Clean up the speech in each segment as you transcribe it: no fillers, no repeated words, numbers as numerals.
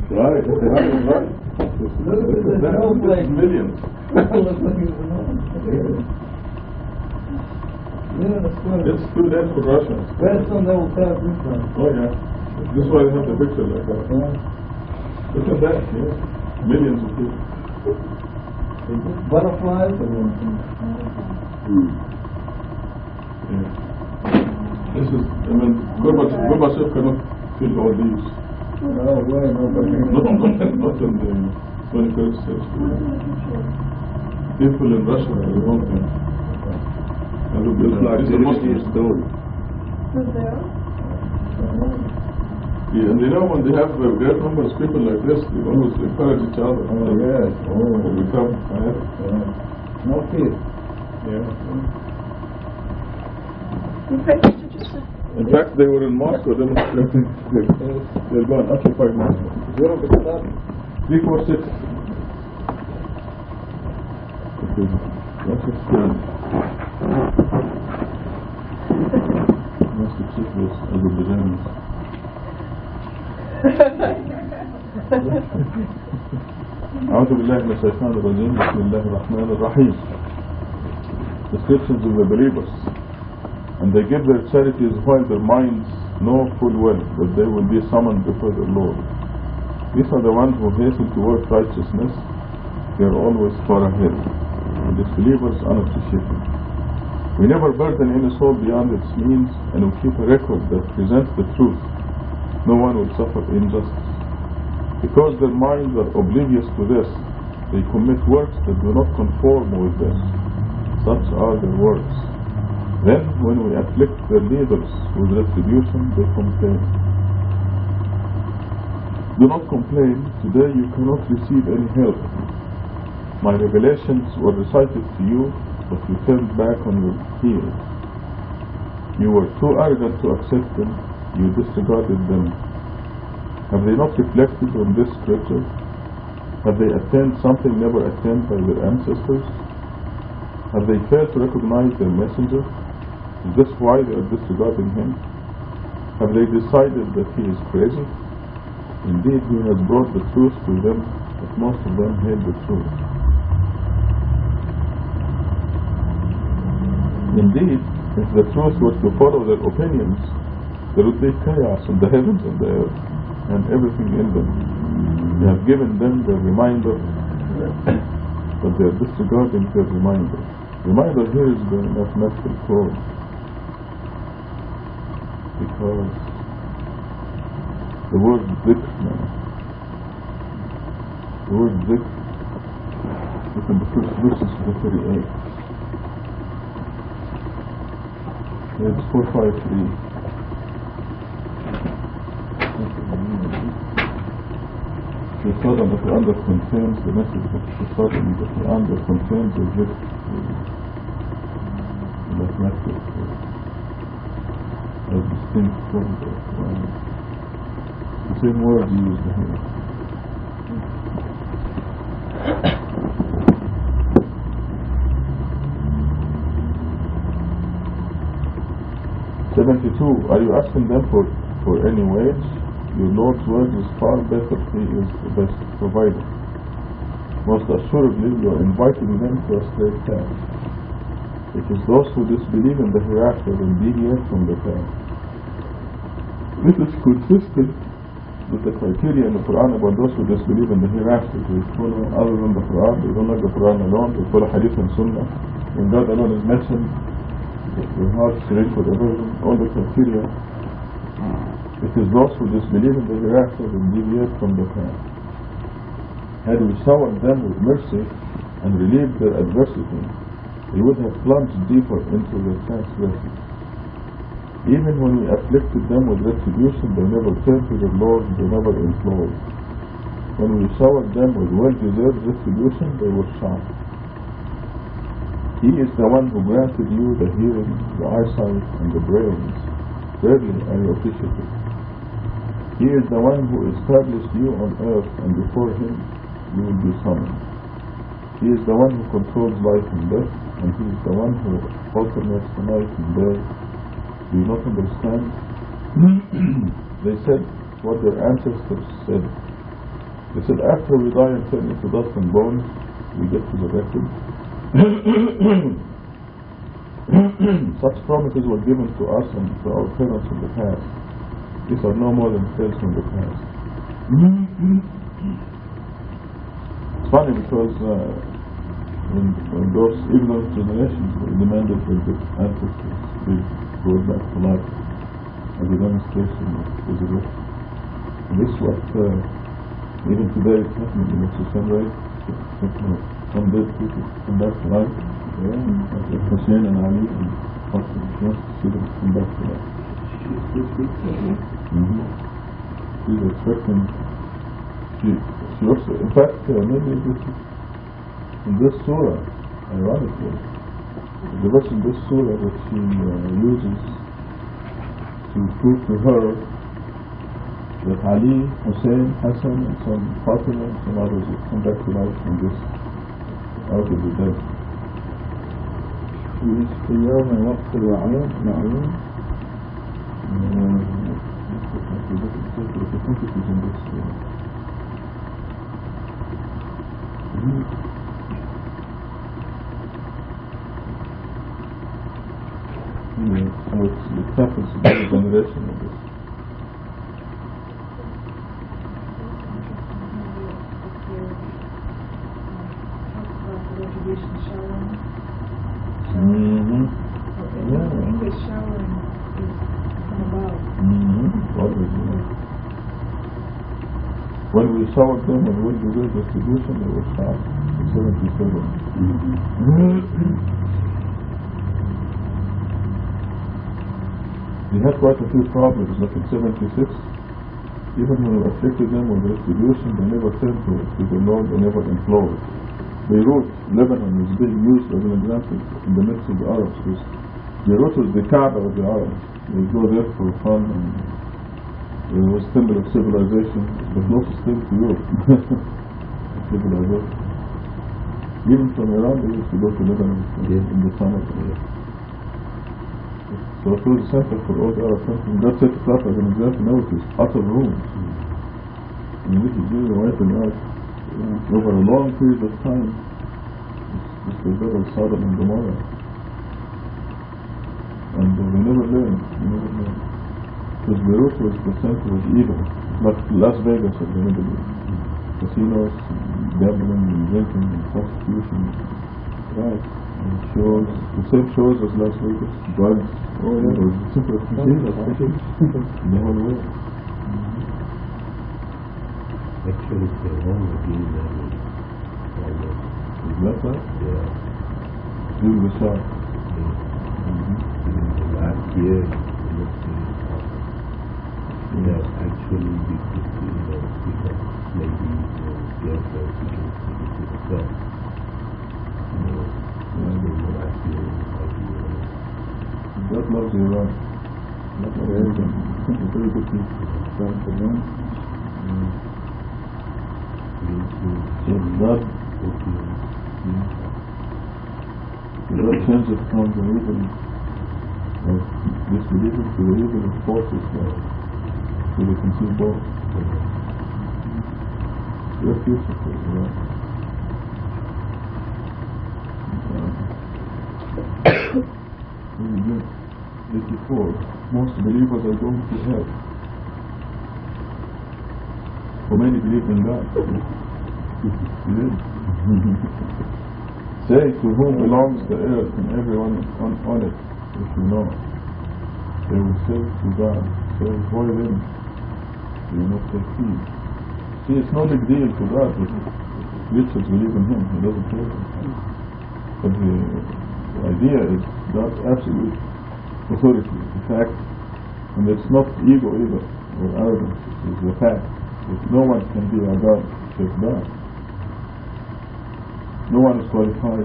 Right. That's millions. It's too dead for Russia. Where's on they will have this one? Oh yeah. This is why they have the picture like that. Look at that, yeah. Millions of people. Butterflies or Yeah. This is, I mean, Gorbachev cannot fill all these. oh, right, nobody. Not in the 21st century. People in Russia, they want them. Looks like It's a Muslim stone. Yeah, and you know when they have great numbers of people like this, they always encourage each other. Oh, yes. They become No fear. In fact, they were in Moscow demonstrating. They're going to occupy Moscow. 346. That's a strange. Domestic syphilis, Azerbaijanis. أعوذ بالله من الشيطان الرجيم بسم الله الرحمن الرحيم. Descriptions of the believers. And they give their charities while their minds know full well that they will be summoned before the Lord. These are the ones who hasten to work righteousness. They are always far ahead. And disbelievers unappreciated. We never burden any soul beyond its means, and we keep a record that presents the truth. No one will suffer injustice. Because their minds are oblivious to this, they commit works that do not conform with this. Such are their works. Then, when we afflict their leaders with retribution, they complain. Do not complain. Today you cannot receive any help. My revelations were recited to you, but you turned back on your heels. You were too arrogant to accept them. You disregarded them. Have they not reflected on this scripture? Have they attained something never attained by their ancestors? Have they failed to recognize their messenger? Is this why they are disregarding him? Have they decided that he is crazy? Indeed, he has brought the truth to them, but most of them hate the truth. Indeed, if the truth were to follow their opinions, there would be chaos in the heavens and the earth, and everything in them. We have given them their reminder, but they are disregarding their reminder. Reminder here is the mathematical code, because the word dhikr now, the word dhikr, look in the first verses of the 38. It's 453. The thought of the Quran that contains the message of the thought in the Quran that contains the gift mathematical as distinct from the Quran. The same word used here. Are you asking them for any wage? Your Lord's word is far better. He is the best provider. Most assuredly, you are inviting them to a straight path. It is those who disbelieve in the hereafter and deviate from the path. This is consistent with the criteria in the Quran about those who disbelieve in the hereafter. They follow other than the Quran, they don't like the Quran alone, they follow Hadith and Sunnah. When God alone is mentioned, your heart straight for the version, all the criteria. It is those who disbelieve in the hereafter and deviate from the path. Had we showered them with mercy and relieved their adversity, they would have plunged deeper into their transgression. Even when we afflicted them with retribution, they never turned to their Lord, they never implored. When we showered them with well-deserved retribution, they were shocked. He is the one who granted you the hearing, the eyesight, and the brains. Rarely are you appreciative. He is the one who established you on earth, and before him you will be summoned. He is the one who controls life and death, and he is the one who alternates the night and day. Do you not understand? They said what their ancestors said. They said after we die and turn into dust and bones, we get resurrected. Such promises were given to us and to our parents in the past. These are no more than tales from the past. It's funny because when those ignorant generations demanded that the ancestors be brought back to life as a demonstration of resurrection. And this is what even today it's happening in the same way. Some dead people come back to life. Like Hussein and Ali and Hassan, she wants to see them come back to life. She's expecting. She also, in fact, maybe in this surah, ironically, the verse in this surah that she uses to prove to her that Ali, Hussein, Hassan, and some Fatima and some others will come back to life from this out of the dead. في يوم وقت الوعيد معلوم. I think it is in this surah. So it happens to be a generation of this. English showering is from above. When we showered them and when we did distribution, they were shot in 77. We had quite a few problems, like in 76. Even when we afflicted them with restitution, they never turned to the Lord, they never implored. Beirut, Lebanon, was being used as an example in the midst of the Arabs, because Beirut was the Kaaba of the Arabs. They would go there for fun, and it was a symbol of civilization, the closest thing to Europe. Civilization. Even from Iran, they used to go to Lebanon in the summer. So it was a center for all the Arab countries. God set it up as an example. Now it is utter ruins. I mean, this is really wiping out over a long period of time. This was better than Sodom and Gomorrah. And we never learned. Because Beirut was the center of evil, like Las Vegas of the Middle East. Casinos, gambling, and drinking, and prostitution. Right. And shows, the same shows as Las Vegas. Drugs. Oh yeah, it was the simplest casinos, actually. In the whole world. Actually, the one again, Is that right? yeah, During the Shah. last year, that actually we could see that because ladies and girlfriends we can see it with themselves. Last year, God loves Iran. God loves Iran. They're very good people. Thanks for them. So God changes from the evil of disbelievers to the evil of forces so they can see both. They're beautiful, right? 84. Most believers are going to hell. For many believe in God. Say, to whom belongs the earth and everyone on it, if you know. They will say to God, say, why then do you not take heed? See, it's no big deal to God that creatures believe in Him. He doesn't care. But the idea is God's absolute authority. In fact, and it's not ego either, or arrogance. It's the fact that no one can be a God except God. No one is qualified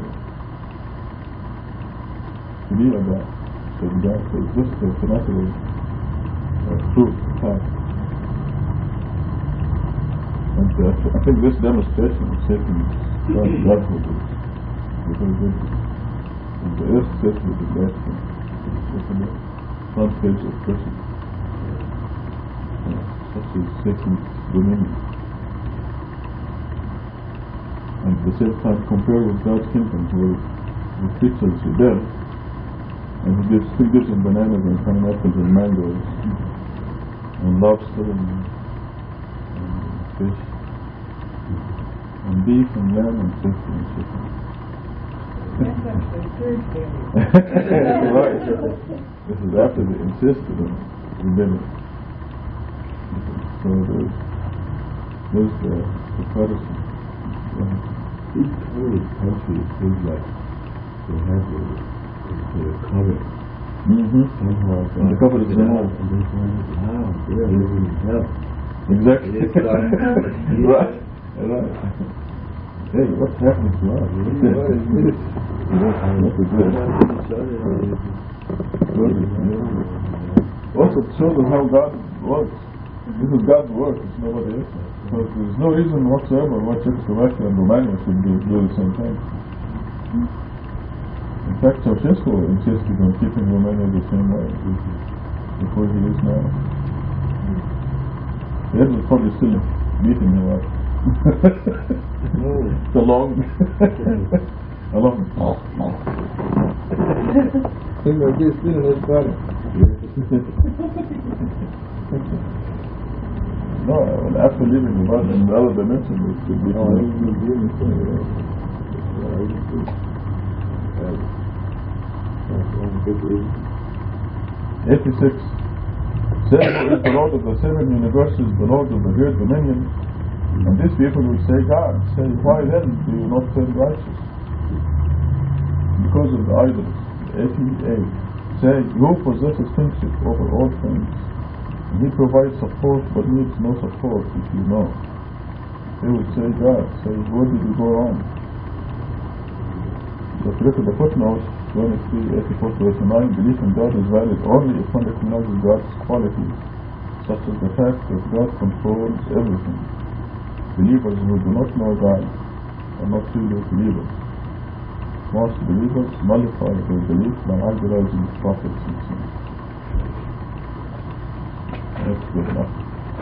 to be a God except God. So it's just a matter of truth, fact. And I think this demonstration of Satan's Godhood is very good. And the earth says with the best thing. It's on the front page of Christian. Such is Satan's dominion. and at the same time compare with God's kingdom where the creatures are there, and He still gives them bananas and pineapples and mangoes and lobster and fish and beef and lamb and turkey and chicken. That's actually Thursday. Right. This is after they insisted on rebellion. So there's the comparison. Each country seems like they have a cover. Somehow And the cover is God small. and they find it, wow, they're living in hell. Exactly. It's like- Right. Right. Hey, what's happening to us? What is this? What is this? Also, it shows us how God works. This is God's work, it's nobody else. So there's no reason whatsoever why Czechoslovakia and Romania should do the same thing. In fact, Ceausescu insisted on keeping Romania the same way before he is now. The others probably still beating him up. It's a long, a long. Things like this, still his body. No, and after leaving the body in the other dimension, it could be. No, he was doing the same. Yeah, 86. Seven is the Lord of the seven universes, the Lord of the great dominion. And these people would say, God, say, why then do you not turn righteous? Because of the idols. 88. Say, who possesses kingship over all things? And He provides support but needs no support, if you know. They would say, God, say, where did you go wrong? So if you look at the footnotes, 23, 84 to 89, belief in God is valid only if one recognizes God's qualities, such as the fact that God controls everything. Believers who do not know God are not truly believers. Most believers nullify their belief by idolizing prophets and saints. That's good enough.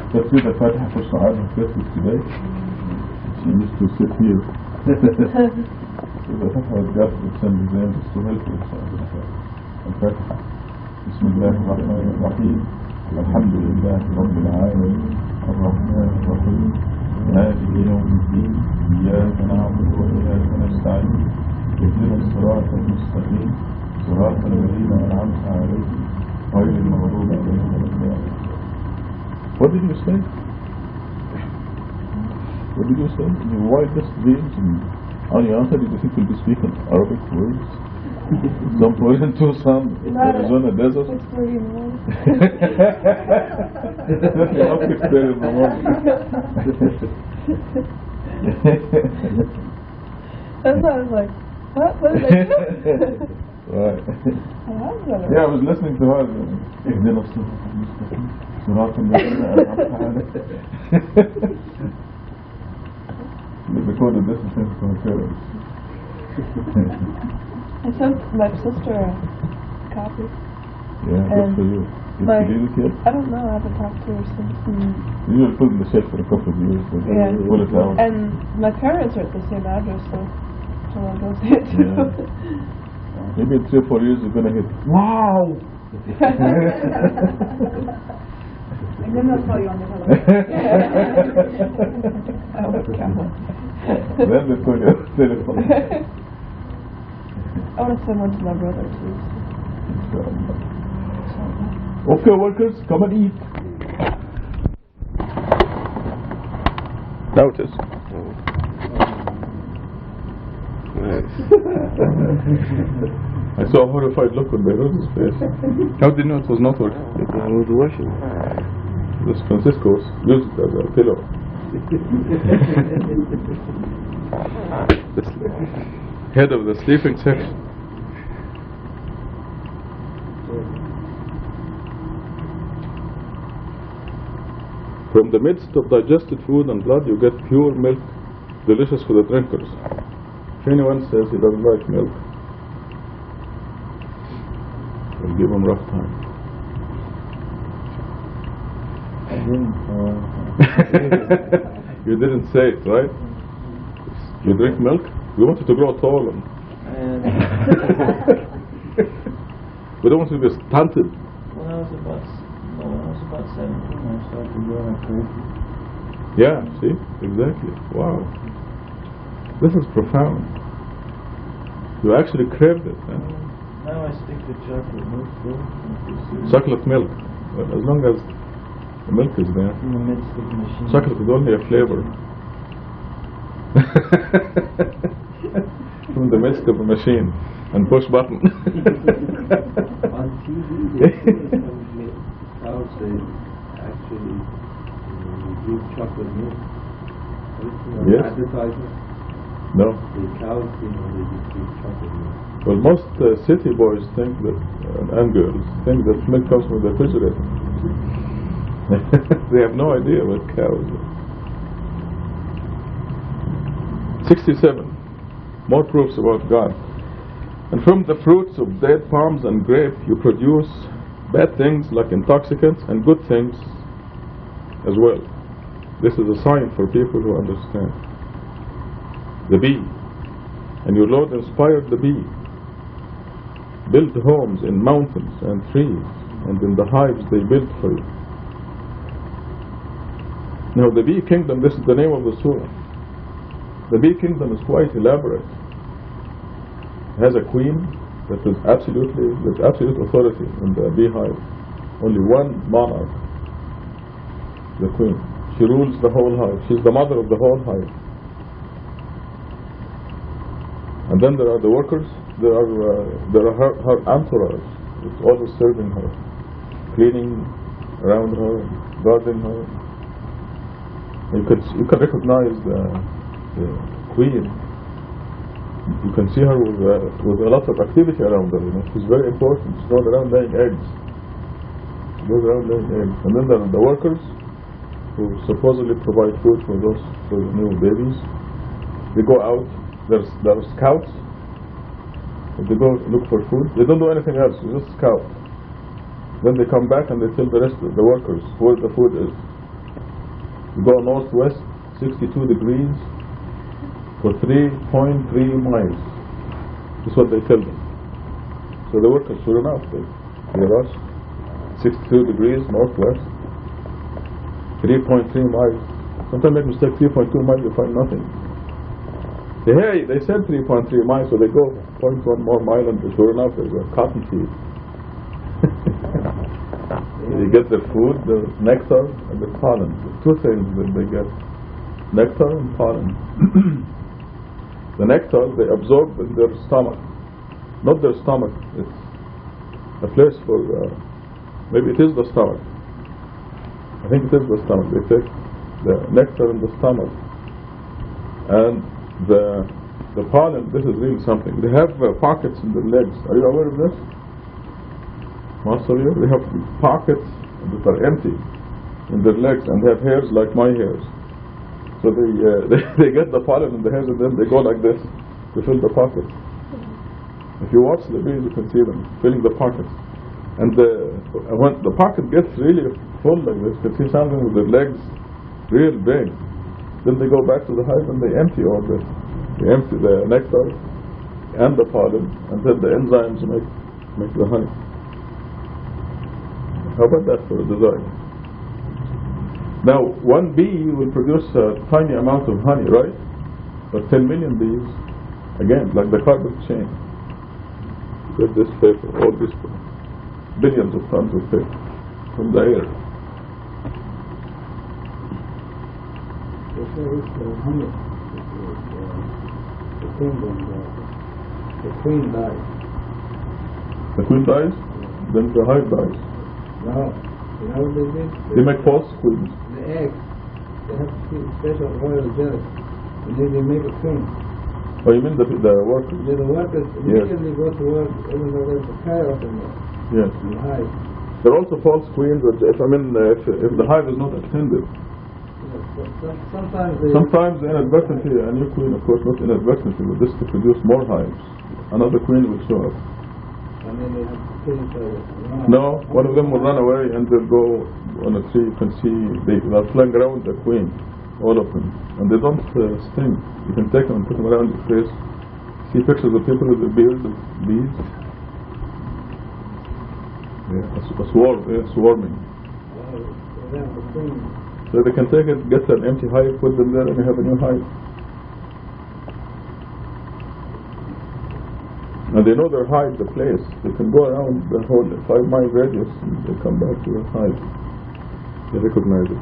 Let's read the Fatiha for Sa'ad and Faith today. She used to sit here. إذا فتح الجرح الإنسان بزين السهل في الفاتحة. بسم الله الرحمن الرحيم. الحمد لله رب العالمين الرحمن الرحيم مالك يوم الدين إياك نعبد وإياك نستعين اهدنا الصراط المستقيم صراط الذين أنعمت عليهم غير المغضوب عليهم ولا الضالين. What did you say? What did you say? You widest dreams and on your answer, did you think we'll be speaking Arabic words? Some point into some Arizona desert? 6:30 in the morning. Not 6:30 in the morning. That's why I was like, what did I do? Right. Yeah, I was listening to her. اهدنا الصراط المستقيم صراط الذين أنعمت عليهم. They recorded this and sent it to her parents. I sent my sister a copy. Yeah, good for you. Did My- you read it yet? I don't know, I haven't talked to her since. You will put it in the shelf for a couple of years, but Yeah. pull it out. And my parents are at the same address, so I'll go see it too. Yeah. Maybe in 3 or 4 years you're gonna hit. Wow! And then they'll call you on the telephone. Then they call your telephone. I want to send one to my brother too. Okay, workers, come and eat. Notice. I saw a horrified look on Beirut's face. How did you know it was not working? I was washing. This Francisco used it as a pillow. The head of the sleeping section. From the midst of digested food and blood you get pure milk, delicious for the drinkers. If anyone says he doesn't like milk, we'll give him rough time. You didn't say it, right? You drink milk? We want you to grow tall and And we don't want you to be stunted. when I was about 17, I started growing up crazy. Yeah, see? Exactly. Wow. This is profound. You actually craved it. Huh? Now I stick to chocolate milk too. Chocolate milk. Well, as long as the milk is there. In the midst of the machine. Chocolate is only a flavor. From the midst of a machine and push button. On TV, they see some cows that actually give chocolate milk. Yes. Advertisement. No. The cows, they just give chocolate milk. Well, most city boys think that, and girls, think that milk comes from the refrigerator. They have no idea what cows are. 67. More proofs about God. And from the fruits of date palms and grape you produce bad things like intoxicants and good things as well. This is a sign for people who understand. The bee. And your Lord inspired the bee. Build homes in mountains and trees, and in the hives they built for you. Now the bee kingdom, this is the name of the surah. The bee kingdom is quite elaborate. It has a queen that is with absolute authority in the beehive. Only one monarch, the queen. She rules the whole hive. She's the mother of the whole hive. And then there are the workers. There are her entourage. It's always serving her, cleaning around her, guarding her. You can recognize the queen. You can see her with a lot of activity around her. You know, she's very important. She goes around laying eggs. And then there are the workers who supposedly provide food for the new babies. They go out. There are scouts. They go look for food. They don't do anything else. They just scout. Then they come back and they tell the rest of the workers where the food is. You go northwest, 62 degrees for 3.3 miles. That's what they tell them. So the workers, sure enough, they rush 62 degrees northwest, 3.3 miles. Sometimes make mistake, 3.2 miles, you find nothing. Hey, they said 3.3 miles, so they go 0.1 more mile, and sure enough, there's a cotton field. They get the food, the nectar, and the pollen. The two things that they get: nectar and pollen. The nectar they absorb in their stomach, not their stomach. It's a place for maybe it is the stomach. I think it is the stomach. They take the nectar in the stomach, and the pollen. This is really something. They have pockets in their legs. Are you aware of this? Most of you, they have pockets that are empty in their legs, and they have hairs like my hairs. So they get the pollen in the hairs, and then they go like this to fill the pockets. If you watch the bees, you can see them filling the pockets. And when the pocket gets really full like this, you can see something with their legs real big. Then they go back to the hive and they empty all this. They empty the nectar and the pollen, and then the enzymes make the honey. How about that for a design? Now, one bee will produce a tiny amount of honey, right? But 10 million bees, again, like the carbon chain. Get this paper, all this, billions of tons of paper from the air. They say it's honey. The queen dies. The queen dies, then the hive dies. No. You know what they did? They make false queens. The eggs, they have to keep special royal jelly. And then they make a queen. Oh, you mean the workers? Then the workers immediately go to work, even though there's a chaos in Yes. the hive. There are also false queens. If the hive is not attended, sometimes inadvertently a new queen, of course, not inadvertently, but just to produce more hives, another queen will show up. And then they have to kill each other. No, one of them will run away and they'll go on a tree. You can see they're flying around the queen. all of them, and they don't sting. You can take them and put them around your face. See pictures of people with their beards of bees. Swarming. So they can take it, get an empty hive, put them there, and you have a new hive. And they know their hive, the place. They can go around the whole 5-mile radius and they come back to their hive. They recognize it.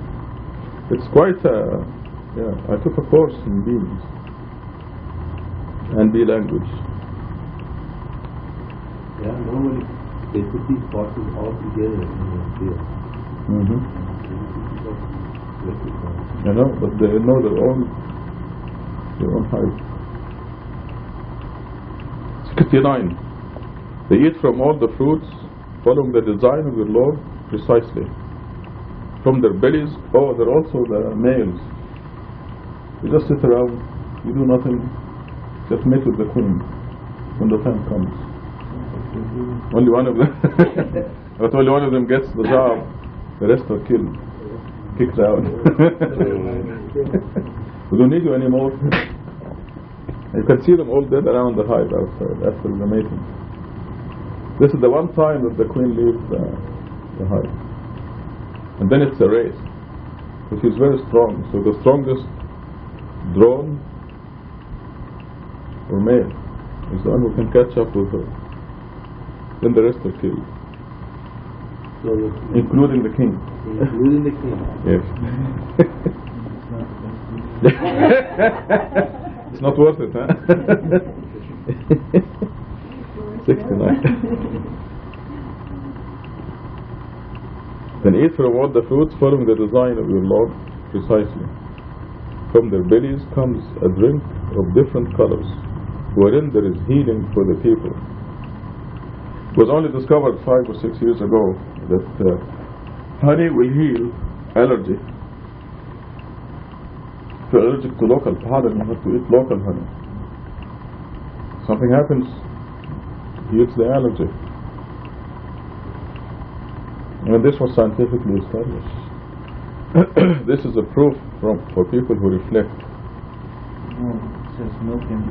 It's quite I took a course in bees and bee language. Yeah, normally they put these boxes all together in the field. I know, but they know their own hive. 69. They eat from all the fruits, following the design of your Lord precisely. From their bellies, they're also the males. You just sit around, you do nothing, just mate with the queen when the time comes. Only one of them, but only one of them gets the job, the rest are killed, kicked out. We don't need you anymore. You can see them all dead around the hive outside after the mating. This is the one time that the queen leaves the hive. And then it's a race. So she's very strong. So the strongest drone or male is the one who can catch up with her. Then the rest are killed. So including the king. Including the king. Yes. It's not worth it, huh? 69. Then eat from all the fruits following the design of your Lord precisely. From their bellies comes a drink of different colors, wherein there is healing for the people. It was only discovered 5 or 6 years ago that honey will heal allergy. If you're allergic to local pollen, you have to eat local honey. Something happens, heals the allergy. And this was scientifically established. This is a proof for people who reflect. It says milk and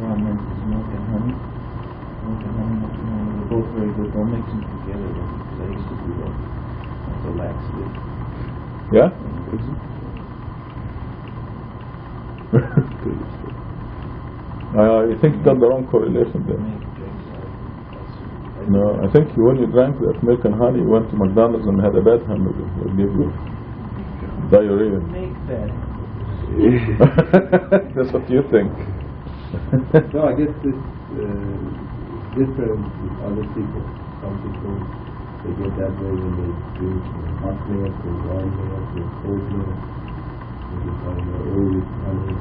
ramen is milk and honey. Milk and honey, they're both very good. Don't mix them together because I used to do that. Like a laxative. Yeah? I think you got the wrong correlation there. No, I think when you drank that milk and honey, you went to McDonald's and had a bad hamburger. They'll give you diarrhea. Make that. That's what you think. No, I guess this different with other people. Some people, they get that way when they drink hot milk or warm milk or cold milk. They find their oil honey.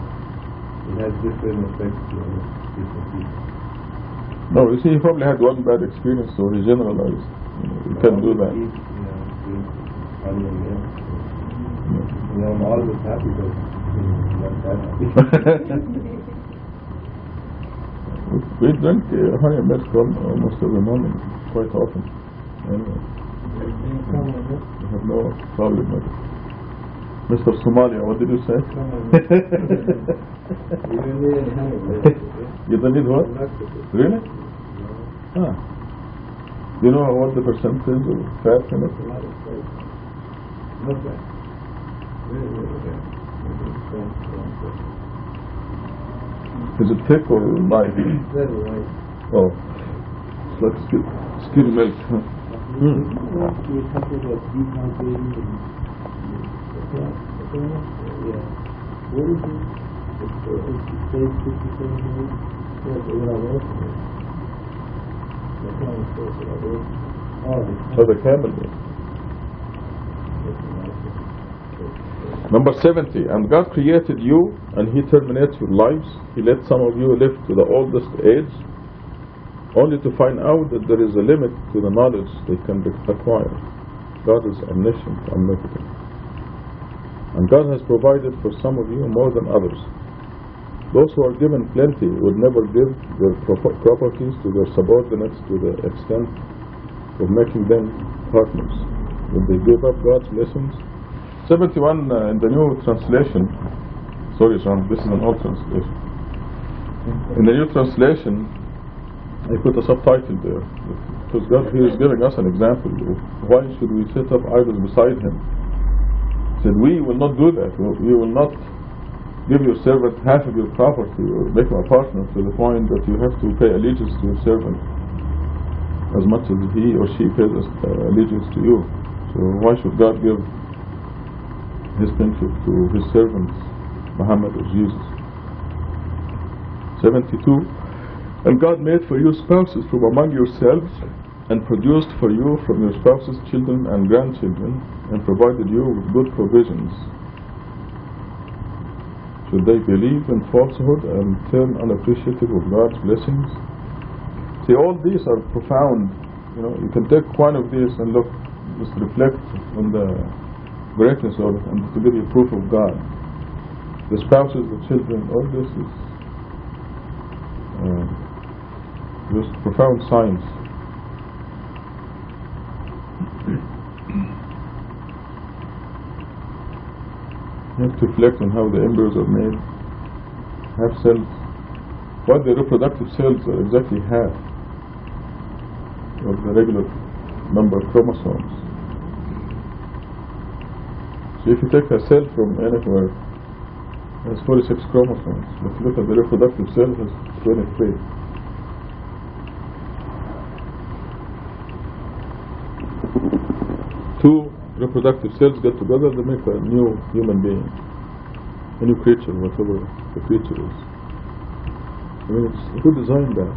It has different effects on different people. No, you see, he probably had one bad experience, so he generalized. You can't do that. Drink honey and milk. I'm always happy, but not that happy. We drink honey and milk almost every morning, quite often. Anyway, I have no problem with it. Mr. Somalia, what did you say? You don't need what? Really? Ah. Do you know what the percentage of fat in it? Is it thick or light? Oh, it's like skim milk. Huh? Oh, the camel milk. Number 70. And God created you, and He terminates your lives. He let some of you live to the oldest age, only to find out that there is a limit to the knowledge they can acquire. God is omniscient, omnipotent. And God has provided for some of you more than others. Those who are given plenty would never give their properties to their subordinates to the extent of making them partners. Would they give up God's blessings 71 in the new translation. Sorry, John, this is an old translation. In the new translation, I put a subtitle there. Because God here is giving us an example of why should we set up idols beside Him. He said, we will not do that. We will not give your servant half of your property or make him a partner to the point that you have to pay allegiance to your servant as much as he or she pays allegiance to you. So why should God give His kingship to His servants, Muhammad or Jesus? 72. And God made for you spouses from among yourselves, and produced for you from your spouses children and grandchildren, and provided you with good provisions. Should they believe in falsehood and turn unappreciative of God's blessings? See, all these are profound. You know, you can take one of these and look, just reflect on the greatness of it, and to give you proof of God. The spouses, the children, all this is just profound signs. You have to reflect on how the embryos are made, have cells. What the reproductive cells are exactly half of the regular number of chromosomes. So if you take a cell from anywhere, it has 46 chromosomes. If you look at the reproductive cell, it has 23. Two reproductive cells get together to make a new human being, a new creature, whatever the creature is. I mean, it's good design there.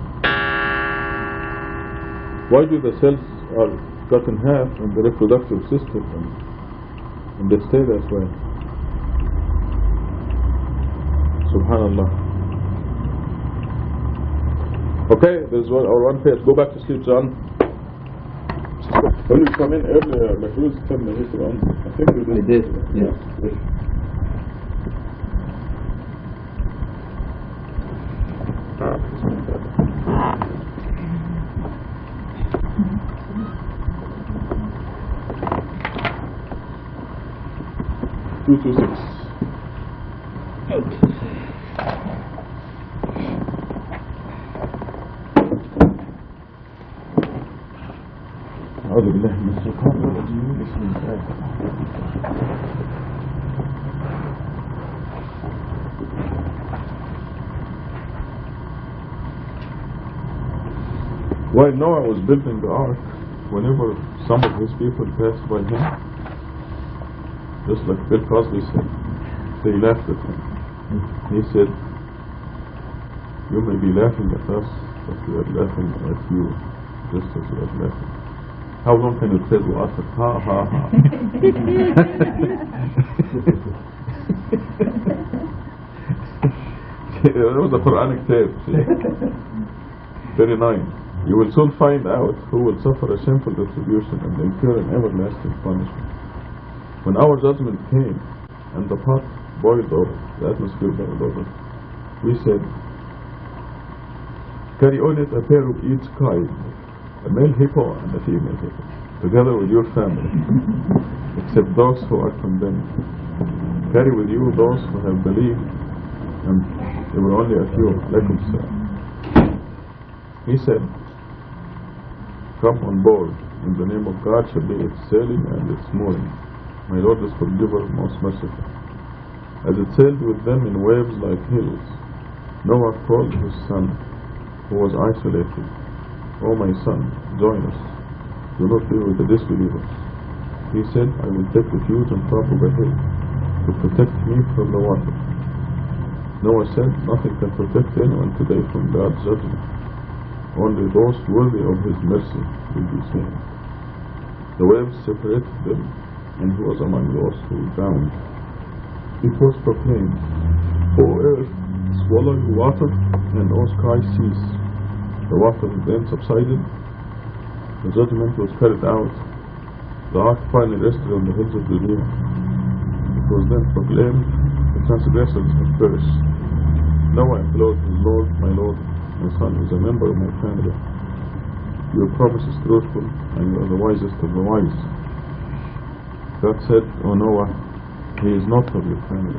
Why do the cells are cut in half in the reproductive system and they stay that way? Subhanallah. Okay, there's our one page. Go back to sleep, John. When you come in earlier, like who's 10 minutes around? I think we did. Yes. Two to six. أعوذ بالله من الشيطان الرجيم. بسم الله While Noah was building the ark, whenever some of his people passed by him, just like Bill Cosby said, they laughed at him. He said, you may be laughing at us, but we are laughing at you, just as we are laughing. How long can you tread water? Ha ha ha. It was a Quranic tape. 39. You will soon find out who will suffer a shameful retribution and incur an everlasting punishment. When our judgment came and the pot boiled over, the atmosphere boiled over, we said, carry on it a pair of each kind, a male hippo and a female hippo, together with your family, except those who are condemned. Carry with you those who have believed, and there were only a few, like himself. He said, come on board, in the name of God shall be its sailing and its mooring. My Lord is forgiver, most merciful. As it sailed with them in waves like hills, Noah called his son, who was isolated, O my son, join us. Do not be with the disbelievers. He said, I will take refuge on top of a hill to protect me from the water. Noah said, nothing can protect anyone today from God's judgment. Only those worthy of His mercy will be saved. The waves separated them, and he was among those who drowned. It was proclaimed, O earth, swallow your water, and O sky cease. The water then subsided. The judgment was carried out. The ark finally rested on the hills of Judea. It was then proclaimed, the transgressors have perished. Noah implored his Lord, my Lord, my son is a member of my family. Your promise is truthful, and you are the wisest of the wise. God said, O Noah, he is not of your family.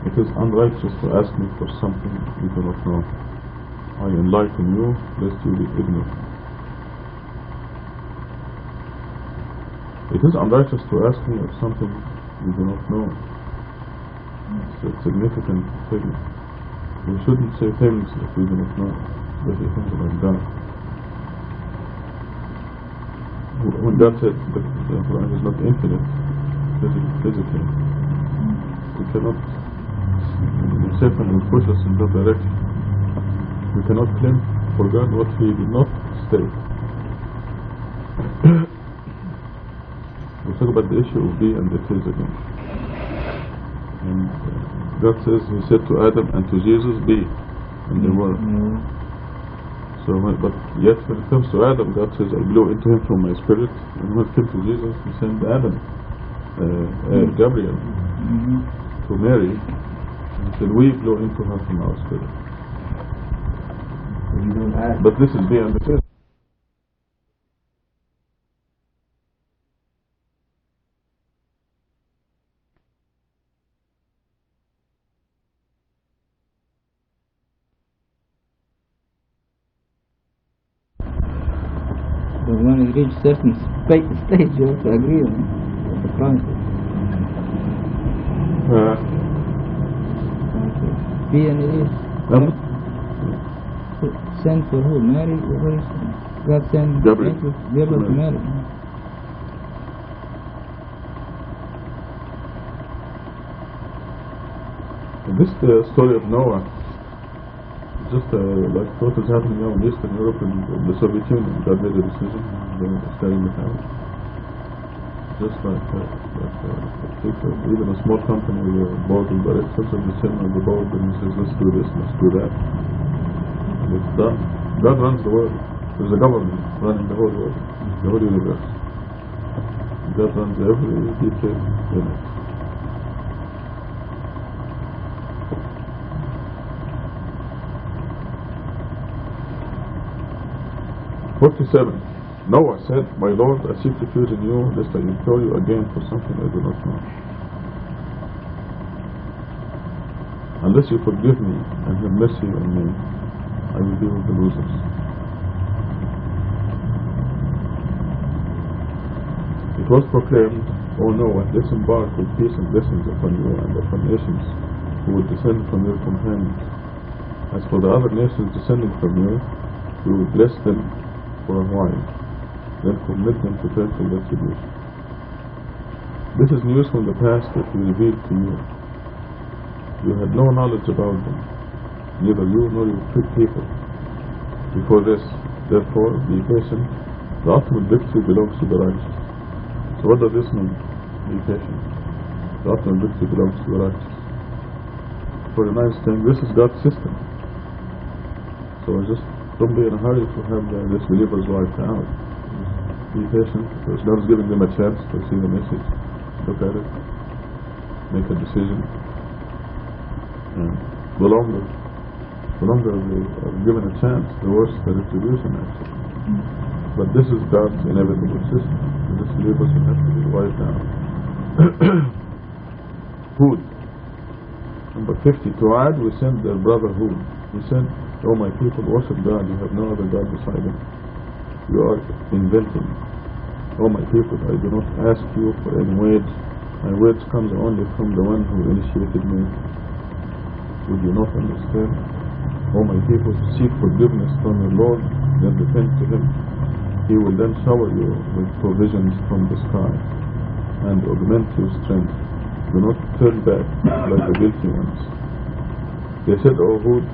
It is unrighteous to ask me for something you do not know. I enlighten you, lest you be ignorant. It is unrighteous to ask me of something you do not know. It's a significant thing. We shouldn't say things that we do not know, especially things about God. When God said that the Quran is not infinite physically, we cannot, Satan will push us in that direction. We cannot claim for God what He did not state. We'll talk about the issue of be and it is again. And God says, He said to Adam and to Jesus, be, and they were. So, but yet when it comes to Adam, God says, I blew into him from my spirit. And when it came to Jesus, He sent Adam, Gabriel, to Mary, and He said, we blew into her from our spirit. You don't ask. But this is be and it is. But when you reach certain stage, you have to agree on the promises. Be and it is. Sent for who? Mary? What is it? God sent Gabriel. Gabriel to Mary. This story of Noah, just like what is happening now in Eastern Europe and the Soviet Union. God made a decision, they were starting it out. Just like even a small company with a board of directors of the chairman of the board, and he says, let's do this, let's do that. And it's done. God runs the world. There's a government running the whole world, the whole universe. God runs every detail in it. Noah said, my Lord, I seek refuge in you, lest I implore you again for something I do not know. Unless you forgive me and have mercy on me, I will be with the losers. It was proclaimed, O Noah, disembark with peace and blessings upon you and upon nations who will descend from your companions. As for the other nations descending from you, you will bless them for a while, then commit them to dreadful retribution. This is news from the past that we revealed to you. You had no knowledge about them, neither you nor your people. Before this, therefore, be patient. The ultimate victory belongs to the righteous. So what does this mean? Be patient. The ultimate victory belongs to the righteous. For the nice thing, this is God's system. So just don't be in a hurry to have the disbelievers wiped out. Be patient, because God is giving them a chance to see the message, look at it, make a decision. And the longer they are given a chance, the worse the retribution actually. But this is God's inevitable system. The disbelievers will have to be wiped out. Hud. Number 50. To Ad we sent their brother Hud. He said, O my people, worship God, you have no other God beside him. You are inventing. O my people, I do not ask you for any wage. My wage comes only from the one who initiated me. Would you not understand? O my people, seek forgiveness from your Lord, then repent to Him. He will then shower you with provisions from the sky and augment your strength. Do not turn back like the guilty ones. They said, O Hud,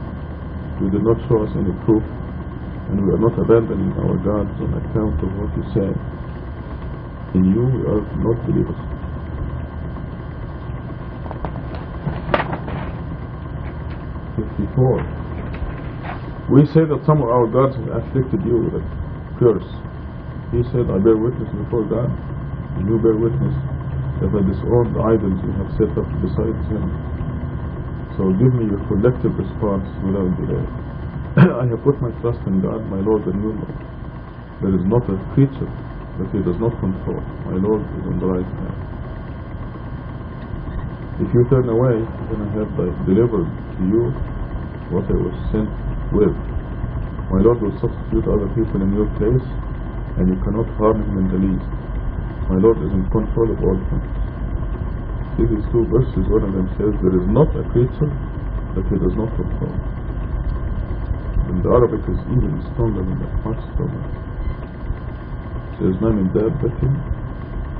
you did not show us any proof, and we are not abandoning our gods on account of what you said. In you we are not believers. We say that some of our gods have afflicted you with a curse. He said, I bear witness before God, and you bear witness that I disowned the idols you have set up besides Him. So give me your collective response without delay. I have put my trust in God, my Lord and your Lord. There is not a creature that He does not control. My Lord is on the right path. If you turn away, then I have delivered to you what I was sent with. My Lord will substitute other people in your place, and you cannot harm him in the least. My Lord is in control of all things. See these two verses, one of them says, there is not a creature that he does not control. And the Arabic is even stronger than that, much stronger. It says, ما من دابة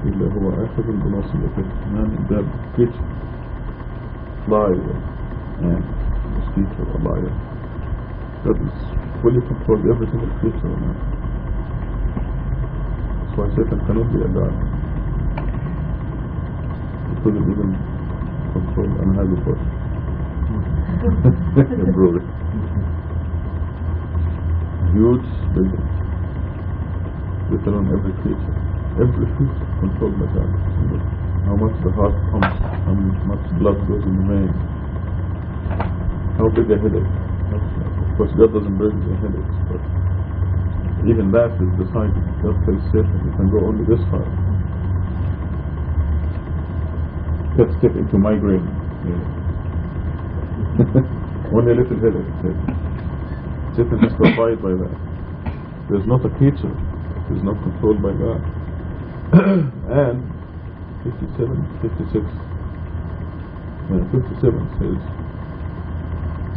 إلا هو آخذ بناصيته. ما من دابة, creature, fly, ant, mosquito, a lion. God is fully controlled every single creature on earth. That's why Satan cannot be a God. He couldn't even control another person. Brother. Huge building. Let alone every creature. Every creature controlled by God. How much the heart pumps, how much blood goes in the vein. How big a headache. Of course God doesn't bring the headaches, but even that is decided. God tells Satan you can go only this far. Let's step into migraine. Only a little headache. Satan has to abide by that. There's not a creature that is not controlled by God. And 57 says,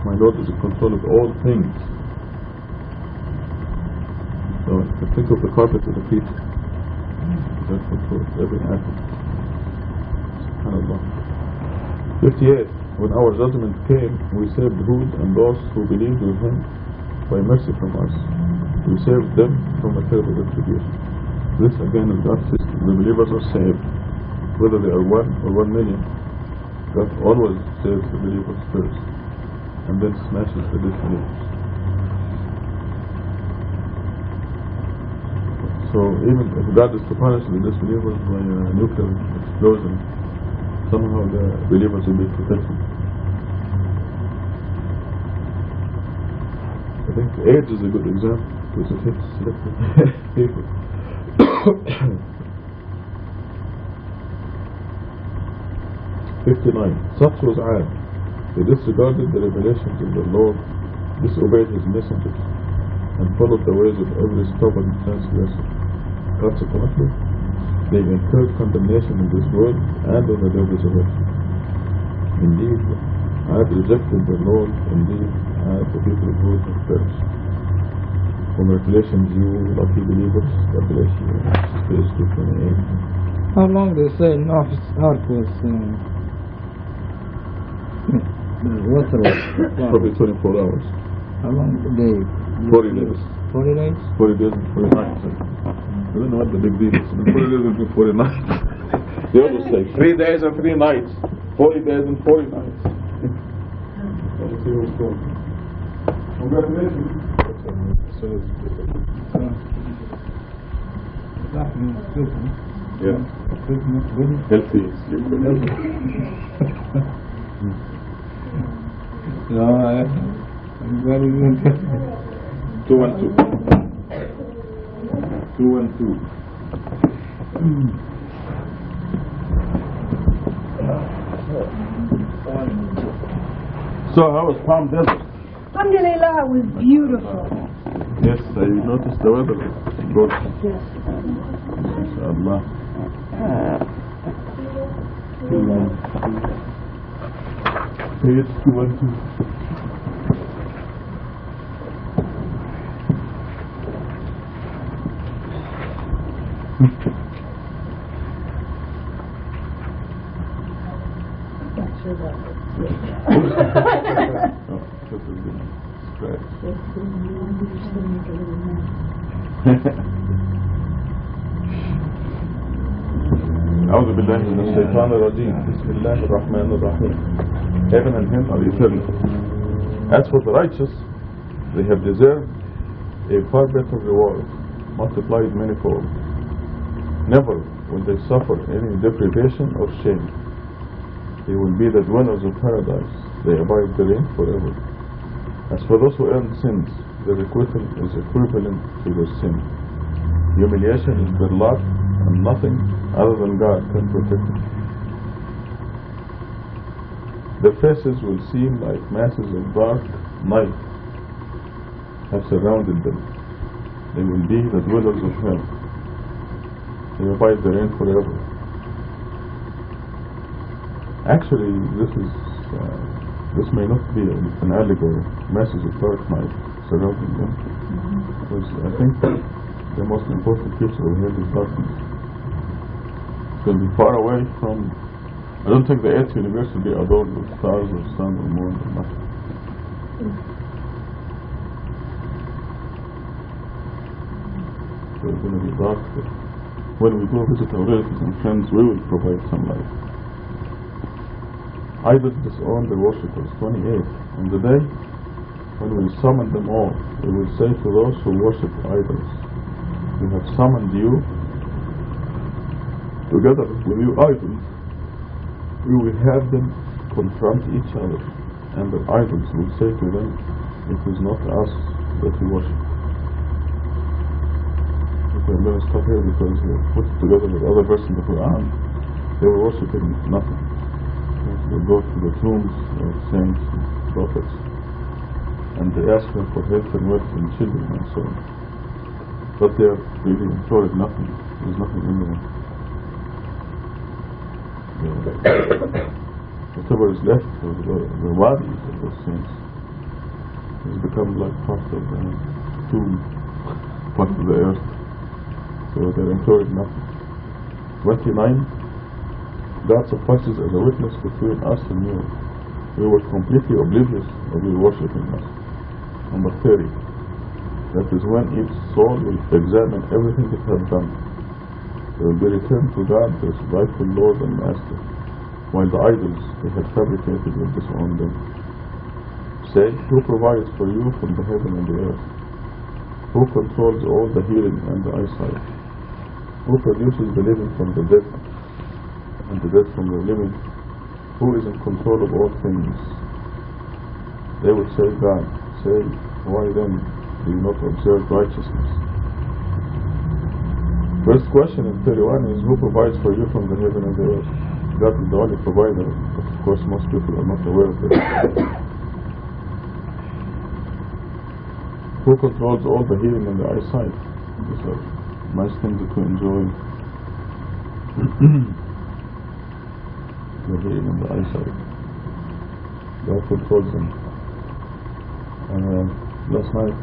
my Lord is in control of all things. So you can think of the carpet as a creature that controls every atom. SubhanAllah. 58. When our judgment came, we saved Hud and those who believed with him by mercy from us. We saved them from a terrible retribution. This again is God's system. The believers are saved, whether they are 1 or 1 million. God always saves the believers first, and then smashes the disbelievers. So even if God is to punish the disbelievers by a nuclear explosion, somehow the believers will be protected. I think AIDS is a good example, because it hits selected people. 59. Such was Ad. They disregarded the revelations of the Lord, disobeyed his messengers, and followed the ways of every stubborn transgressor. Consequently, they incurred condemnation in this world and on the day of resurrection. Indeed, Ad rejected the Lord. Indeed, Ad, the people of Hud, have perished. Congratulations, you lucky believers. God bless you. Page 228. How long they say Noah's ark was the water was? Probably 24 hours. How long did they? 40 days. 40 days? 40 days and 40 nights. I don't know what the big deal is. 40 days and 40 nights. They always say 3 days and 3 nights. 40 days and 40 nights. Let's see what's going on. Congratulations. Yeah. Healthy. No, I'm very good. 212. 212. So how was Palm Desert? Alhamdulillah, it was beautiful. Yes, I noticed the weather was gorgeous. Yes. MashaAllah. Page 212. أعوذ بالله من الشيطان الرجيم. بسم الله الرحمن الرحيم. Heaven and hell are eternal. As for the righteous, they have deserved a far better reward, multiplied manifold. Never will they suffer any deprivation or shame. They will be the dwellers of paradise. They abide therein forever. As for those who earn sins, their requital is equivalent to their sin. Humiliation is their lot, and nothing other than God can protect them. their faces will seem like masses of dark night have surrounded them. They will be the dwellers of hell. They abide therein forever. Actually, this may not be an allegory. Masses of dark night surrounding them. Because I think the most important feature of hell is darkness. It's going to be far away from. I don't think the eighth universe will be adorned with stars or sun or moon or nothing. So it's going to be dark. But when we go visit our relatives and friends, we will provide some light. Idols disown their worshippers. 28. On the day when we summon them all, we will say to those who worship idols, we have summoned you together with your idols. We will have them confront each other, and the idols will say to them, it is not us that you worship. Okay, I'm going to stop here because we put it together with other verses in the Quran. They were worshipping nothing. They go to the tombs of saints and prophets, and they ask them for health and wealth and children and so on. But they are really enjoying nothing. There's nothing in them. Whatever is left of the wadis of those saints has become like part of the tomb, part of the earth. So they're enjoying nothing. 29. God suffices as a witness between us and you. We were completely oblivious of your worshipping us. Number 30. That is when each soul will examine everything it had done. They will be returned to God, their rightful Lord and Master, while the idols they had fabricated will disown them. Say, who provides for you from the heaven and the earth? Who controls all the hearing and the eyesight? Who produces the living from the dead and the dead from the living? Who is in control of all things? They would say, God. Say, why then do you not observe righteousness? First question in 31 is, who provides for you from the heaven and the earth? God is the only provider, but of course most people are not aware of it. Who controls all the hearing and the eyesight? These are nice things that we enjoy. The hearing and the eyesight. God controls them. And last night,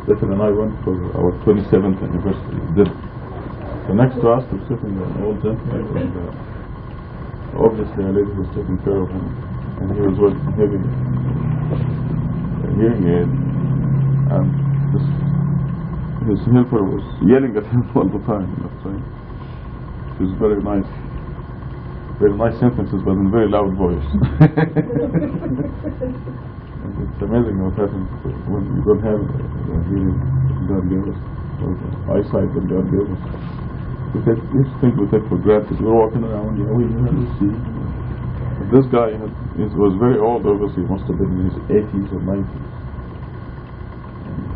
Stephen and I went for our 27th anniversary dinner. So next to us was sitting an old gentleman, and obviously a lady was taking care of him, and he was having a hearing aid, and his helper was yelling at him all the time. So it was very nice sentences, but in very loud voice. And it's amazing what happens when you don't have the hearing God gave us, or the eyesight that God gave us. These things we take for granted. We're walking around, we never see. But this guy was very old, obviously, he must have been in his 80s or 90s.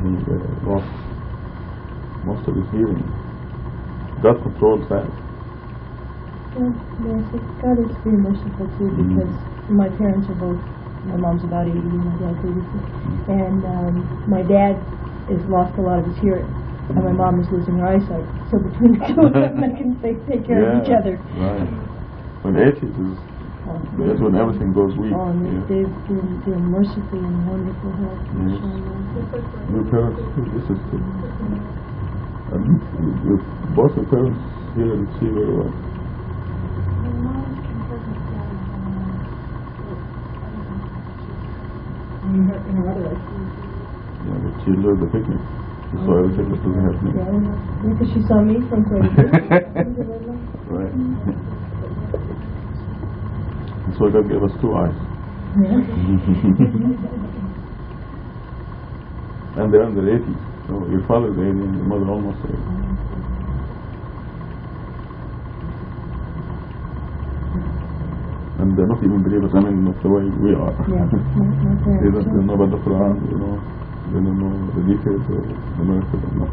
And he lost most of his hearing. God controls that. Yes, God is very merciful too, because my parents are both, my mom's about 80 and my dad's 86. And my dad has lost a lot of his hearing, and my mom is losing her eyesight. So between the two of them, they take care of each other. Right. When 80s is when everything goes weak. Oh, and they've been merciful and wonderful help. Yes. Your parents, this is good. And both your parents hear and see very well. Yeah, but she enjoyed the picnic. She saw everything that was happening. Yeah, because she saw me from quite a distance. Right. And so God gave us two eyes. And they're in their 80s. So your father's 80 and your mother almost 80. And they're not even believers, I mean, not the way we are. Yeah, They don't know about the Quran, they don't know the details of the miracle or not.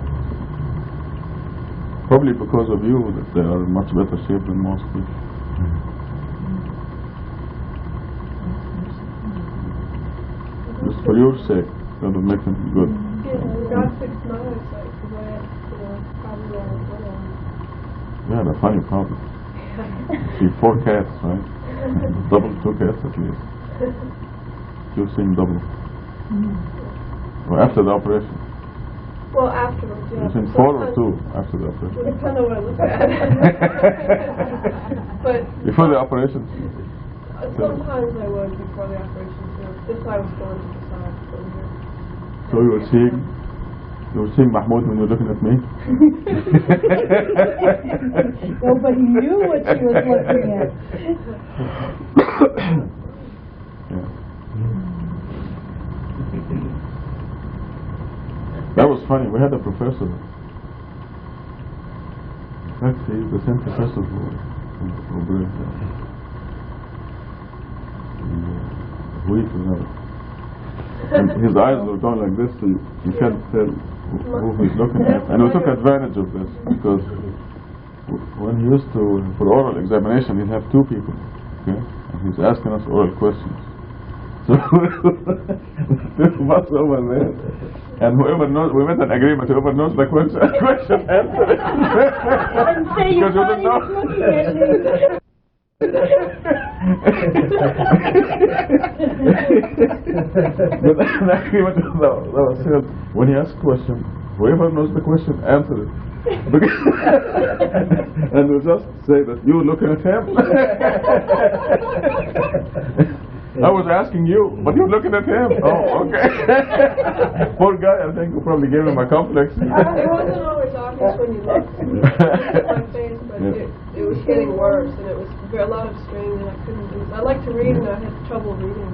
Probably because of you that they are in much better shape than most people. For your sake, that would make them good. Yeah, God fixed my eyesight because I had, probably when I was little. You had a funny problem. See, 4 cats, right? Double 2 cats at least. You're seeing double. Or after the operation. Well, afterwards, yeah. You're seeing 4 or 2 after the operation. It depends on what I look at. But Before the operation? sometimes I would before the operation too. This eye was going to the side from here. So you were seeing Mahmoud when you were looking at me? Nobody knew what she was looking at. Yeah. That was funny. We had a professor. Actually, he's the same professor who brought and his eyes were going like this, so you can't tell who he's looking at. And we took advantage of this because when he used to, for oral examination, he'd have 2 people, okay? And he's asking us oral questions. So two of us over there, and whoever knows, we made an agreement, whoever knows the question answer it. And say you Because you thought didn't he was know. looking at me. But the agreement was said, when he asks a question, whoever knows the question, answer it. And we'll just say that you're looking at him. I was asking you, but you're looking at him. Oh, okay. Poor guy, I think we probably gave him a complex. It wasn't always obvious when you looked at my face, but it was getting worse, and it was a lot of strain, and I couldn't do it. I like to read, and I had trouble reading.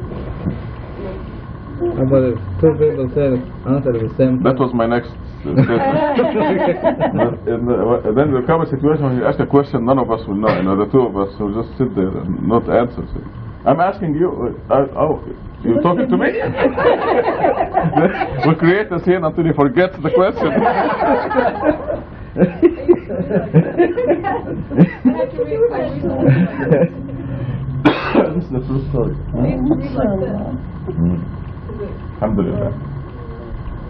But if 2 people said answer the same That was my next statement. Then there come a situation when you ask a question none of us will know. The 2 of us will just sit there and not answer. I'm asking you, you're talking to me? We create a scene until you forget the question. This is the true story. Read like this. Alhamdulillah.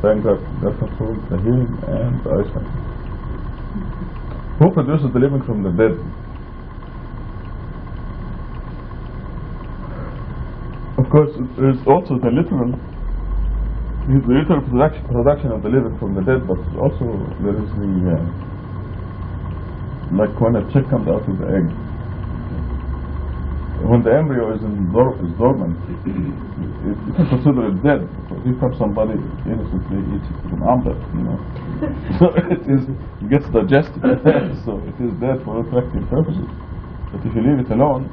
Thank God that controls the hearing and the eyesight. Who produces the living from the dead? Of course, there is also the literal production of the living from the dead, but also there is the like when a chick comes out of the egg. When the embryo is dormant, you can consider it dead. If somebody innocently eats it with an omelette, so it gets digested. So it is dead for attractive purposes. But if you leave it alone,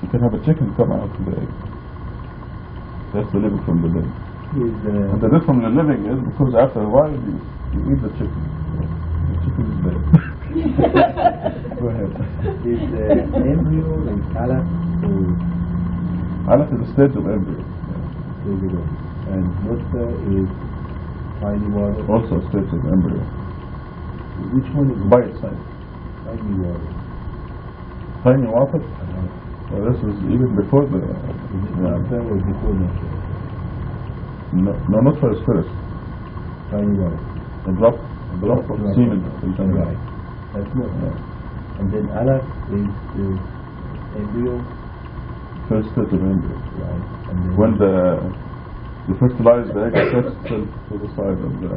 you can have a chicken come out of the egg. That's the living from the dead. And the dead from the living is because after a while you eat the chicken. The chicken is dead. Go ahead. Is embryo and alaq Alaq is a stage of embryo. and nutfa is tiny water? Also a stage of embryo. Which one is By its side. tiny water? Tiny water? Well, this was even before the... Is it nutfa or before nutfa? No, not for its first. Tiny water. A drop of semen. Right. That's nutfa. And then alaq is embryo. First stage of embryo. Right. And then When you fertilize the egg, it sets itself to the side of the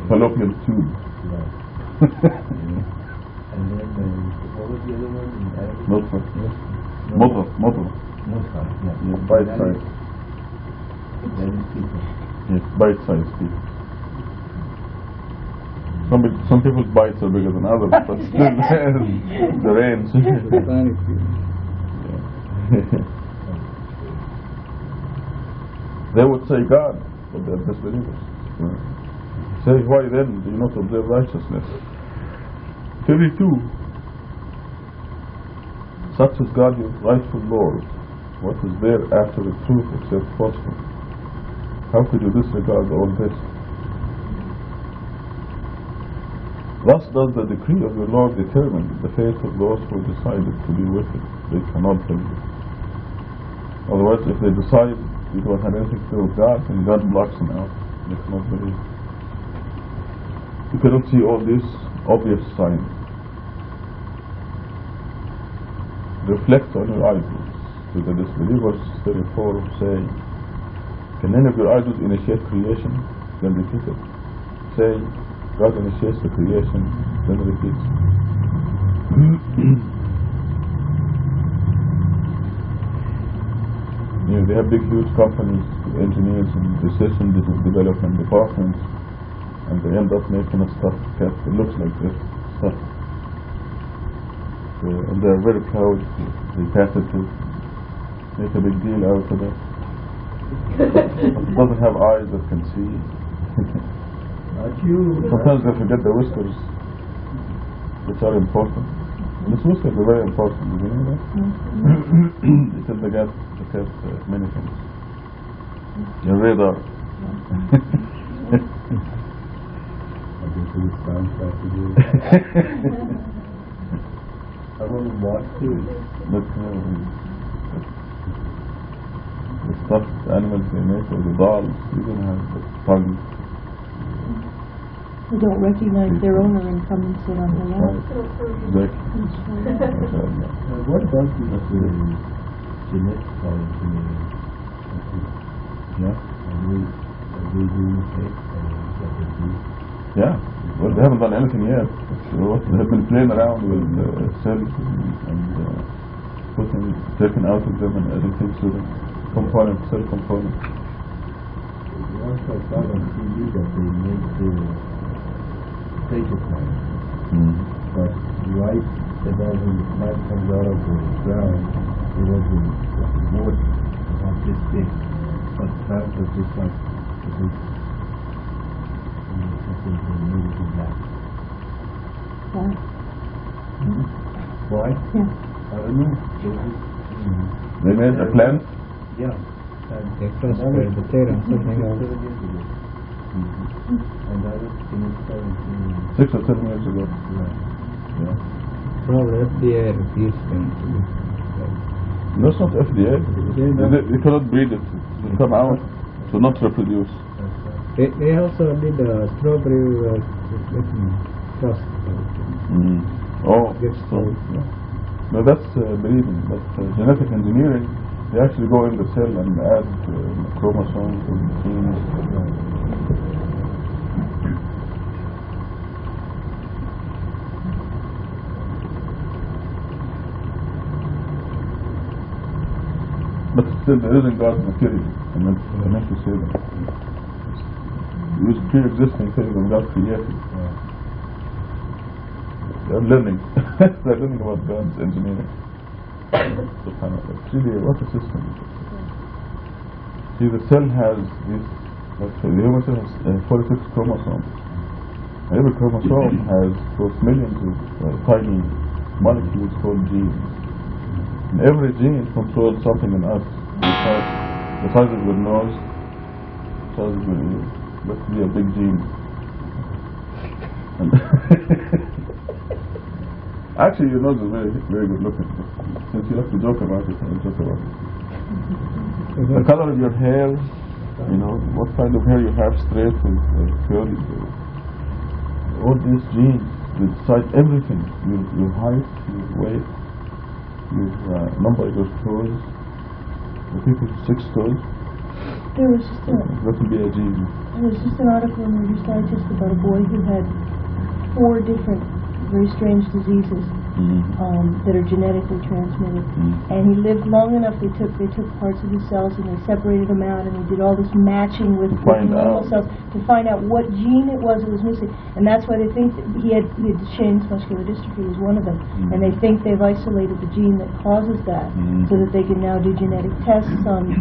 fallopian tube. Right. And then what was the other one in Arabic? Nutfa. Mudghah. Nutfa. Yeah. Yes, bite-sized. That is people. Yes, bite-sized teeth. Some people's bites are bigger than others, but still the range. They would say God, but they're disbelievers. Say, why then do you not observe righteousness? 32. Such is God your rightful Lord. What is there after the truth except falsehood? How could you disregard all this? Thus does the decree of your Lord determine the fate of those who decided to be wicked. They cannot believe. Otherwise, if they decide you don't have anything to do with God, and God blocks them out. They cannot believe. You cannot see all these obvious signs. Reflect on your idols. To the disbelievers, 34 say, can any of your idols initiate creation? Then repeat it. Say, God initiates the creation, then repeat. You know, they have big, huge companies, engineers and research and development departments, and they end up making a stuff that looks like this stuff. And they're very proud. They patent it, make a big deal out of it. But it doesn't have eyes that can see. Not you. Sometimes they forget the whiskers, which are important. These whiskers are very important, did you know that? Because they get many things. Your radar. I can see the soundtrack to do. I want to watch too. But the stuffed animals they make, or the dolls, even have the tongue. They don't recognize their owner and come and sit on their lap. Exactly. What about the genetic engineering? Yeah. Are we doing it? Yeah. Well, they haven't done anything yet. So they have been playing around with cells and taking out of them and adding things to them. Components, cell components. Once I saw on TV that they made the potato plant. But right about when the plant comes out of the ground, it was a board about this big. But the plant was just like a big. Why? Yeah. I don't know. They made a plant. Yeah. They crossbred potato and something else. And that was in 17. 6 or 7 years ago. Yeah. Probably FDA refused them to be. No, it's not FDA. They cannot breed it. It will come out to not reproduce. They also did a strawberry cross. Oh, Yes, so, yeah. No, that's breeding, but genetic engineering, they actually go in the cell and add chromosomes and genes. But still, there isn't God's material. I meant to say that. Use pre-existing things that God created. They're learning. They're learning about God's engineering. It's really what a system. See, the cell has this. The human cell has 46 chromosomes. Every chromosome has those millions of tiny molecules called genes. And every gene controls something in us. The size of your nose, the size of your ear. That could be a big gene. Actually, your nose is very, very good looking. Since you like to joke about it, I'll joke about it. The color of your hair, you know, what kind of hair you have, straight or curly. All these genes, they decide everything. Your height, your weight, your number of your toes. The people with 6 toes. There was just That would be a gene. there was just an article in Reader's Digest about a boy who had 4 different very strange diseases that are genetically transmitted. And he lived long enough. They took parts of his cells and they separated them out, and he did all this matching with normal cells to find out what gene it was that was missing. And that's why they think that he had Duchenne's muscular dystrophy was one of them. And they think they've isolated the gene that causes that, so that they can now do genetic tests on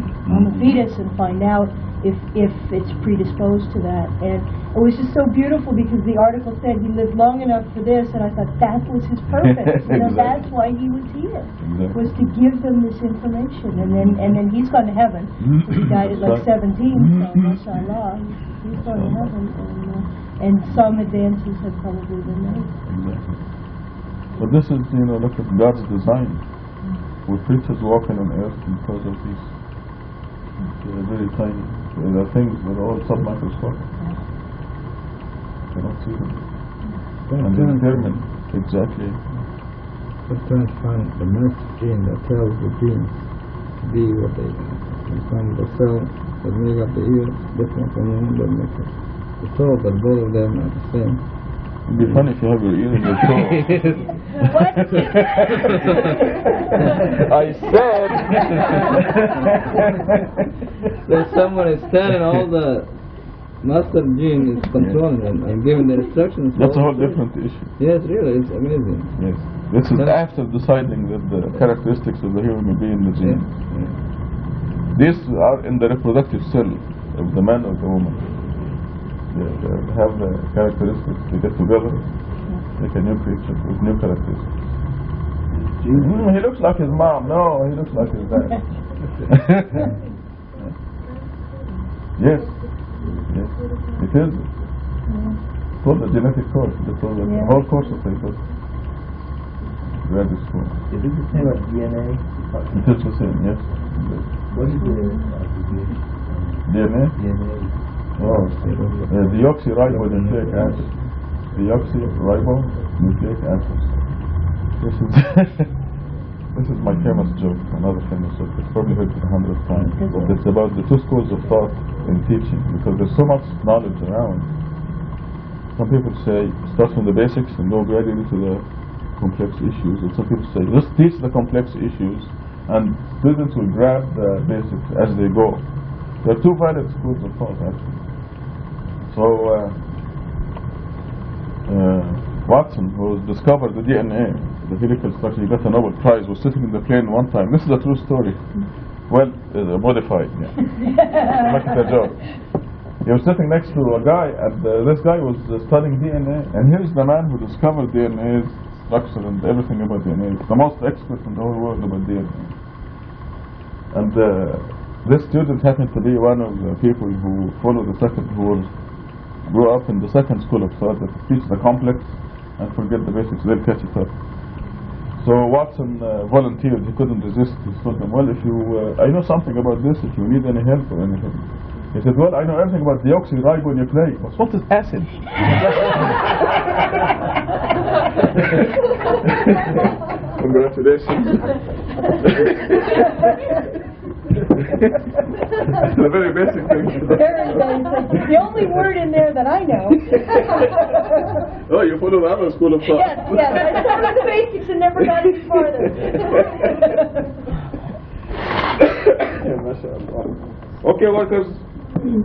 the fetus and find out if it's predisposed to that. And it was just so beautiful because the article said he lived long enough for this, and I thought that was his purpose. You know, that's why he was here, was to give them this information. And then he's gone to heaven. He died at like 17, so mashallah, he's gone to heaven. And some advances have probably been made. Exactly. But this is, you know, look at God's design. We're creatures walking on earth because of these They're very tiny. They're things that are all submicroscopic. Cannot see them. And they determine exactly. Just trying to find the master gene that tells the genes to be what they are. And find the cell that make up the ear different from the one that makes it the toe, but both of them are the same. It'd be funny if you have your ear in your toe. What? I said. There's someone is telling all the master gene is controlling them and giving the instructions. That's a whole different issue. Yes, really, it's amazing. Yes. This is after deciding that the characteristics of the human being, the gene. These are in the reproductive cell of the man or the woman. They have the characteristics. They get together, make a new creature with new characteristics. He looks like his mom. No, he looks like his dad. Yes. Yes. It is. It's called the genetic course. It's called the whole course of papers. Graduate school. Is it the same as DNA? It is the same, yes. What is the abbreviation? DNA? DNA. Oh, deoxyribonucleic acid. Deoxyribonucleic acid. This is this is my famous joke, another famous joke. It's probably heard it 100 times. But it's about the two schools of thought in teaching, because there's so much knowledge around. Some people say start from the basics and go gradually to the complex issues, and some people say just teach the complex issues and students will grab the basics as they go. There are two valid schools of thought actually. So Watson, who discovered the DNA, the helical structure, he got a Nobel Prize, was sitting in the plane one time. This is a true story. Well, modified, yeah. Make it a joke. He was sitting next to a guy, and this guy was studying DNA, and here's the man who discovered DNA's structure and everything about DNA. He's the most expert in the whole world about DNA. And this student happened to be one of the people who grew up in the second school of thought that teach the complex and forget the basics. They'll catch it up. So Watson volunteered. He couldn't resist. He told them, well, if you, I know something about this, if you need any help or anything. He said, well, I know everything about deoxyribonucleic. What is acid? Congratulations. The very basic thing. Very basic. The only word in there that I know. Oh, you follow the other school of thought. Yes. I started the basics and never got any farther. MashaAllah. Okay, workers. Thank you.